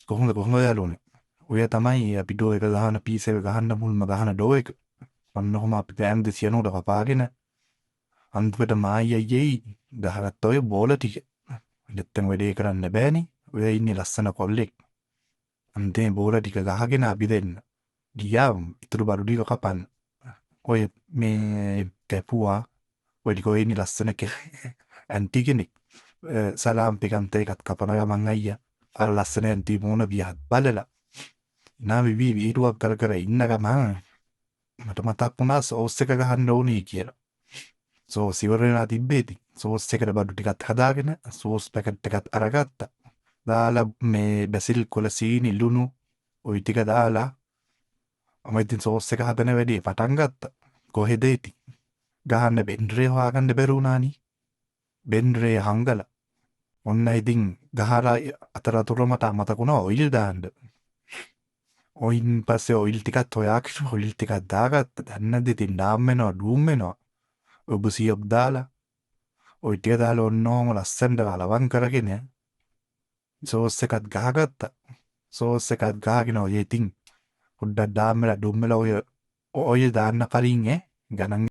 කොහොමද යාළුවනේ? ඔය තමයි අපි ඩෝ එක ගහන පීස් එක ගහන්න මුල්ම ගහන ඩෝ එක. ඔන්න ඔහම අපි පෑන් 290ට කපාගෙන අන්තිමට මායි අයියේ ගහගත්ත ඔය බෝල ටික. නැත්තම් වැඩේ කරන්න බෑනේ. ඔය ඉන්නේ ලස්සන කොල්ලෙක්. අන්තිමේ බෝල ටික ගහගෙන අපි දෙන්න. ගියා ඉතුරු බඩු ටික කපන්න. ඔය මේ කැපුවා ඔය ටික ඔය ඉන්නේ ලස්සන ඇන්ටි කෙනෙක්. සලාම් පිකන්ත එකත් කපන ගමන් අයියා අර ලස්සන ඇන්ටි මූණ වියහත් බලලා නා විවි වීරුවක් කර කර ඉන්න ගමන් මට මතක් වුණා සෝස් එක ගහන්න ඕනේ කියලා. සෝස් ඉවර වෙලා තිබ්බේති. සෝස් එකට බඩු ටිකක් හදාගෙන සෝස් පැකට් එකත් අරගත්තා. දාලා මේ බැසිල් කොළ සීනි ලුණු ওই ටික දාලා මම ඉතින් සෝස් එක හදන වැඩේ පටන් ගත්තා. කොහෙද ඉතින් ගහන්න බෙන්ඩරේ හොයාගන්න බැරි වුණානි. බෙන්ඩරේ හංගලා ඔන්න ඉතින් ගහලා අතර අතුර මට මතක් වුණා ඔයිල් දාන්න. ඔයින් පස්සේ ඔයිල් ටිකත් හොයාගෙන ඔයිල් ටිකක් දාගත්තා. දැන් නැද්ද ඉතින් ඩාම් වෙනවා ඩූම් වෙනවා. ඔබ සියොබ් දාලා ඔය ටික දාලා ඔන්න ඔහම ලස්සනට ලවං කරගෙන සෝස් එකත් ගහගත්තා. සෝස් එකත් ගහගෙන ඔය ඉතින් පොඩ්ඩක් ඩාම් වෙලා ඩුම් වෙලා ඔය දාන්න කලින් ගණන්